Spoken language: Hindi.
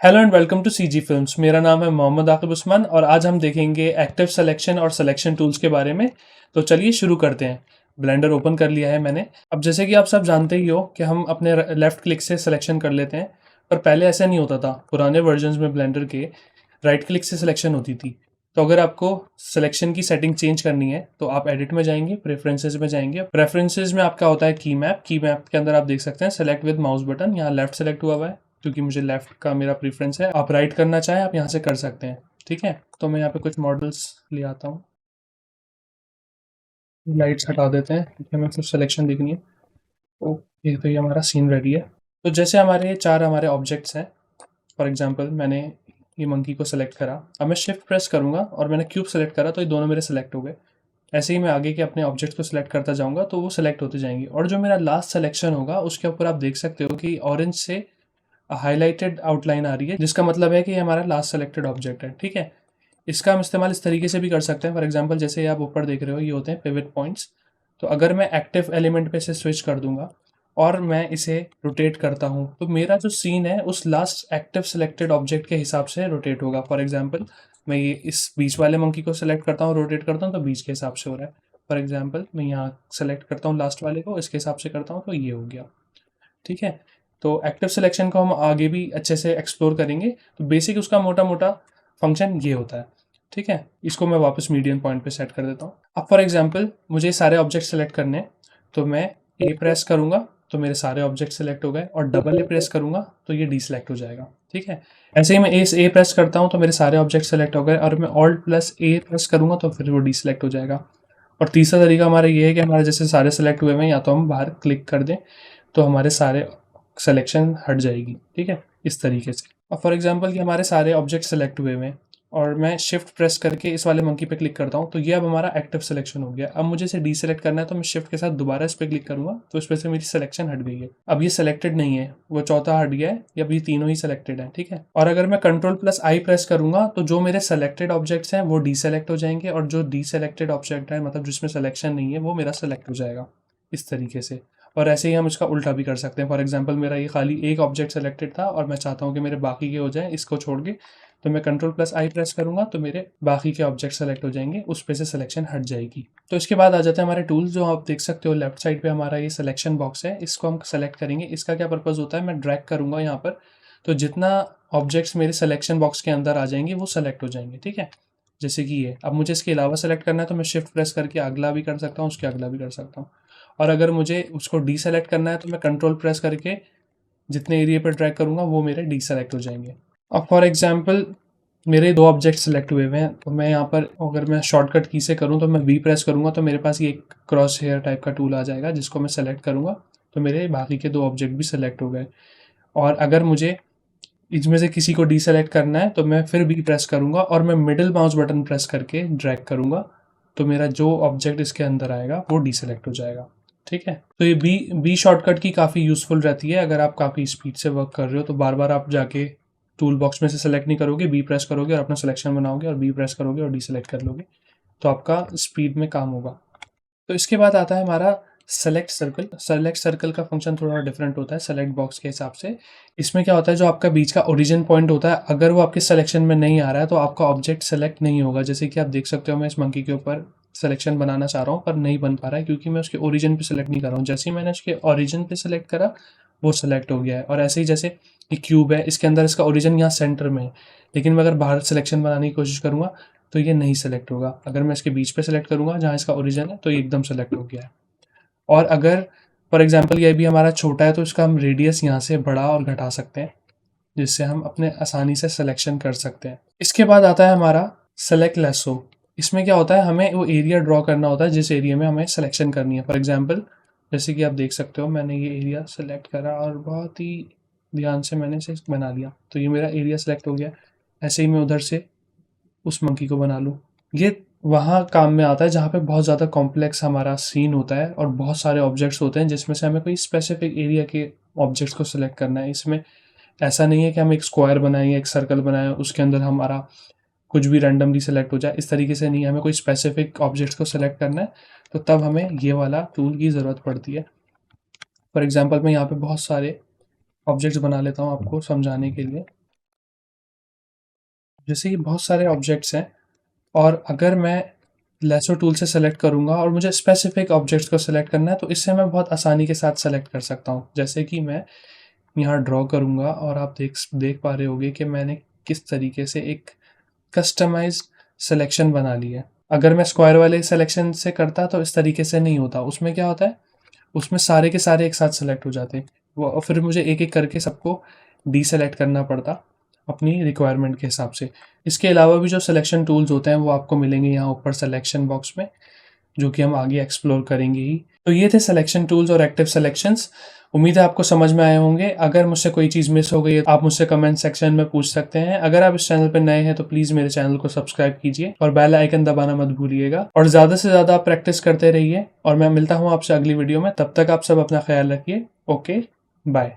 Hello and welcome to CG films. मेरा नाम है मोहम्मद आकिब उस्मान और आज हम देखेंगे एक्टिव सिलेक्शन और सिलेक्शन टूल्स के बारे में। तो चलिए शुरू करते हैं। ब्लेंडर ओपन कर लिया है मैंने। अब जैसे कि आप सब जानते ही हो कि हम अपने लेफ्ट क्लिक से सिलेक्शन कर लेते हैं, पर पहले ऐसा नहीं होता था। पुराने वर्जन्स में ब्लेंडर के राइट क्लिक से सिलेक्शन होती थी। तो अगर आपको सिलेक्शन की सेटिंग चेंज करनी है तो आप एडिट में जाएंगे, प्रेफरेंसेस में जाएंगे। प्रेफरेंसेस में आपका होता है की मैप के अंदर आप देख सकते हैं सेलेक्ट विद माउस बटन। यहाँ लेफ्ट सेलेक्ट हुआ हुआ है क्योंकि मुझे लेफ्ट का मेरा प्रीफरेंस है। आप राइट करना चाहें आप यहाँ से कर सकते हैं। ठीक है, तो मैं यहाँ पे कुछ मॉडल्स ले आता हूँ। लाइट्स हटा देते हैं क्योंकि हमें कुछ सिलेक्शन देखनी है। ओके, तो ये हमारा सीन रेडी है। तो जैसे हमारे चार हमारे ऑब्जेक्ट्स हैं। फॉर एग्जांपल मैंने ये मंकी को सेलेक्ट करा। अब मैं शिफ्ट प्रेस करूंगा और मैंने क्यूब सेलेक्ट करा तो ये दोनों मेरे सेलेक्ट हो गए। ऐसे ही मैं आगे के अपने ऑब्जेक्ट्स को सिलेक्ट करता जाऊंगा तो वो सिलेक्ट होते जाएंगे। और जो मेरा लास्ट सिलेक्शन होगा उसके ऊपर आप देख सकते हो कि ऑरेंज से हाईलाइटेड आउटलाइन आ रही है, जिसका मतलब है कि ये हमारा लास्ट सेलेक्टेड ऑब्जेक्ट है। ठीक है, इसका हम इस्तेमाल इस तरीके से भी कर सकते हैं। फॉर एग्जांपल जैसे आप ऊपर देख रहे हो ये होते हैं पिवट पॉइंट्स। तो अगर मैं एक्टिव एलिमेंट पे से स्विच कर दूंगा और मैं इसे रोटेट करता हूँ तो मेरा जो सीन है उस लास्ट एक्टिव सेलेक्टेड ऑब्जेक्ट के हिसाब से रोटेट होगा। फॉर एग्जांपल मैं ये इस बीच वाले मंकी को सेलेक्ट करता हूँ, रोटेट करता हूँ तो बीच के हिसाब से हो रहा है। फॉर एग्जाम्पल मैं यहाँ सेलेक्ट करता हूँ लास्ट वाले को, इसके हिसाब से करता हूँ तो ये हो गया। ठीक है, तो एक्टिव सिलेक्शन को हम आगे भी अच्छे से एक्सप्लोर करेंगे। तो बेसिक उसका मोटा मोटा फंक्शन ये होता है। ठीक है, इसको मैं वापस मीडियन पॉइंट पे सेट कर देता हूँ। अब फॉर एग्जांपल मुझे सारे ऑब्जेक्ट सेलेक्ट करने हैं, तो मैं ए प्रेस करूंगा तो मेरे सारे ऑब्जेक्ट सेलेक्ट हो गए, और डबल ए प्रेस करूंगा तो ये डी सेलेक्ट हो जाएगा। ठीक है, ऐसे ही मैं ए प्रेस करता हूँ तो मेरे सारे ऑब्जेक्ट सेलेक्ट हो गए, और मैं ऑल्ट प्लस ए प्रेस करूंगा तो फिर वो डी सेलेक्ट हो जाएगा। और तीसरा तरीका हमारा ये है कि हमारे जैसे सारे सेलेक्ट हुए हैं या तो हम बाहर क्लिक कर दें तो हमारे सारे सिलेक्शन हट जाएगी। ठीक है, इस तरीके से। अब फॉर एग्जांपल कि हमारे सारे ऑब्जेक्ट सेलेक्ट हुए हैं और मैं शिफ्ट प्रेस करके इस वाले मंकी पे क्लिक करता हूँ तो ये अब हमारा एक्टिव सिलेक्शन हो गया। अब मुझे इसे डीसेलेक्ट करना है तो मैं शिफ्ट के साथ दोबारा इस पे क्लिक करूंगा तो इस पे से मेरी सिलेक्शन हट गई है। अब ये सिलेक्टेड नहीं है, वो चौथा हट गया है, अब ये तीनों ही सिलेक्टेड है। ठीक है, और अगर मैं कंट्रोल प्लस आई प्रेस करूंगा तो जो मेरे सेलेक्टेड ऑब्जेक्ट्स हैं वो डीसेलेक्ट हो जाएंगे, और जो डीसेलेक्टेड ऑब्जेक्ट है मतलब जिसमें सिलेक्शन नहीं है वो मेरा सेलेक्ट हो जाएगा। इस तरीके से। और ऐसे ही हम इसका उल्टा भी कर सकते हैं। फॉर एग्जांपल मेरा ये खाली एक ऑब्जेक्ट सेलेक्टेड था और मैं चाहता हूँ कि मेरे बाकी के हो जाएं इसको छोड़ के, तो मैं कंट्रोल प्लस आई प्रेस करूंगा तो मेरे बाकी के ऑब्जेक्ट सेलेक्ट हो जाएंगे, उस पे से सिलेक्शन हट जाएगी। तो इसके बाद आ जाते हैं हमारे टूल्स। जो आप देख सकते हो लेफ्ट साइड पे हमारा ये सिलेक्शन बॉक्स है, इसको हम सेलेक्ट करेंगे। इसका क्या पर्पज होता है, मैं ड्रैग करूंगा यहाँ पर तो जितना ऑब्जेक्ट्स मेरे सिलेक्शन बॉक्स के अंदर आ जाएंगे वो सेलेक्ट हो जाएंगे। ठीक है, जैसे कि ये। अब मुझे इसके अलावा सेलेक्ट करना है तो मैं शिफ्ट प्रेस करके अगला भी कर सकता हूँ, उसके अगला भी कर सकता हूँ। और अगर मुझे उसको डीसेलेक्ट करना है तो मैं कंट्रोल प्रेस करके जितने एरिया पर ड्रैग करूंगा वो मेरे डीसेलेक्ट हो जाएंगे। अब फॉर एग्जांपल मेरे दो ऑब्जेक्ट सेलेक्ट हुए हुए हैं तो मैं यहाँ पर अगर मैं शॉर्टकट की से करूँ तो मैं वी प्रेस करूँगा तो मेरे पास ये एक क्रॉस हेयर टाइप का टूल आ जाएगा जिसको मैं सेलेक्ट करूँगा तो मेरे बाकी के दो ऑब्जेक्ट भी सेलेक्ट हो गए। और अगर मुझे इसमें से किसी को डीसेलेक्ट करना है तो मैं फिर बी प्रेस करूँगा और मैं मिडिल माउस बटन प्रेस करके ड्रैग करूँगा तो मेरा जो ऑब्जेक्ट इसके अंदर आएगा वो डीसेलेक्ट हो जाएगा। ठीक है, तो ये बी शॉर्टकट की काफ़ी यूज़फुल रहती है। अगर आप काफ़ी स्पीड से वर्क कर रहे हो तो बार बार आप जाके टूल बॉक्स में से सेलेक्ट नहीं करोगे, बी प्रेस करोगे और अपना सिलेक्शन बनाओगे, और बी प्रेस करोगे और डीसेलेक्ट कर लोगे, तो आपका स्पीड में काम होगा। तो इसके बाद आता है हमारा सेलेक्ट सर्कल। सेलेक्ट सर्कल का फंक्शन थोड़ा डिफरेंट होता है सेलेक्ट बॉक्स के हिसाब से। इसमें क्या होता है, जो आपका बीच का ओरिजिन पॉइंट होता है अगर वो आपके सिलेक्शन में नहीं आ रहा है तो आपका ऑब्जेक्ट सेलेक्ट नहीं होगा। जैसे कि आप देख सकते हो मैं इस मंकी के ऊपर सिलेक्शन बनाना चाह रहा हूँ पर नहीं बन पा रहा है क्योंकि मैं उसके ओरिजिन पे सेलेक्ट नहीं कर रहा हूँ। जैसे ही मैंने उसके ओरिजिन पे सेलेक्ट करा वो सेलेक्ट हो गया है। और ऐसे ही जैसे ये क्यूब है, इसके अंदर इसका ओरिजिन यहाँ सेंटर में है, लेकिन मैं अगर बाहर सिलेक्शन बनाने की कोशिश करूँगा तो ये नहीं सेलेक्ट होगा। अगर मैं इसके बीच पे सेलेक्ट करूँगा जहाँ इसका ओरिजिन है तो ये एकदम सेलेक्ट हो गया है। और अगर फॉर एग्जांपल ये भी हमारा छोटा है तो इसका हम रेडियस यहाँ से बढ़ा और घटा सकते हैं जिससे हम अपने आसानी से सिलेक्शन कर सकते हैं। इसके बाद आता है हमारा सेलेक्ट लेसो। इसमें क्या होता है, हमें वो एरिया ड्रॉ करना होता है जिस एरिया में हमें सिलेक्शन करनी है। फॉर एग्जांपल जैसे कि आप देख सकते हो मैंने ये एरिया सेलेक्ट करा और बहुत ही ध्यान से मैंने इसे बना लिया तो ये मेरा एरिया सेलेक्ट हो गया। ऐसे ही मैं उधर से उस मंकी को बना लूँ। ये वहाँ काम में आता है जहाँ पे बहुत ज़्यादा कॉम्प्लेक्स हमारा सीन होता है और बहुत सारे ऑब्जेक्ट्स होते हैं जिसमें से हमें कोई स्पेसिफिक एरिया के ऑब्जेक्ट्स को सिलेक्ट करना है। इसमें ऐसा नहीं है कि हम एक स्क्वायर बनाएं या एक सर्कल बनाएं उसके अंदर हमारा कुछ भी रैंडमली सेलेक्ट हो जाए, इस तरीके से नहीं। हमें कोई स्पेसिफिक ऑब्जेक्ट्स को सिलेक्ट करना है तो तब हमें ये वाला टूल की ज़रूरत पड़ती है। फॉर एग्जाम्पल मैं यहाँ पे बहुत सारे ऑब्जेक्ट्स बना लेता हूँ आपको समझाने के लिए। जैसे कि बहुत सारे ऑब्जेक्ट्स हैं और अगर मैं लेसो टूल से सेलेक्ट करूँगा और मुझे स्पेसिफिक ऑब्जेक्ट्स को सेलेक्ट करना है तो इससे मैं बहुत आसानी के साथ सेलेक्ट कर सकता हूँ। जैसे कि मैं यहाँ ड्रॉ करूँगा और आप देख पा रहे होंगे कि मैंने किस तरीके से एक कस्टमाइज्ड सिलेक्शन बना ली है। अगर मैं स्क्वायर वाले सिलेक्शन से करता तो इस तरीके से नहीं होता। उसमें क्या होता है, उसमें सारे के सारे एक साथ सेलेक्ट हो जाते हैं। वो और फिर मुझे एक-एक करके सबको डीसेलेक्ट करना पड़ता अपनी रिक्वायरमेंट के हिसाब से। इसके अलावा भी जो सिलेक्शन टूल्स होते हैं वो आपको मिलेंगे यहाँ ऊपर सिलेक्शन बॉक्स में, जो कि हम आगे एक्सप्लोर करेंगे ही। तो ये थे सिलेक्शन टूल्स और एक्टिव सिलेक्शंस। उम्मीद है आपको समझ में आए होंगे। अगर मुझसे कोई चीज़ मिस हो गई है आप मुझसे कमेंट सेक्शन में पूछ सकते हैं। अगर आप इस चैनल पर नए हैं तो प्लीज़ मेरे चैनल को सब्सक्राइब कीजिए और बेल आइकन दबाना मत भूलिएगा। और ज़्यादा से ज़्यादा आप प्रैक्टिस करते रहिए और मैं मिलता हूँ आपसे अगली वीडियो में। तब तक आप सब अपना ख्याल रखिए। Okay, bye.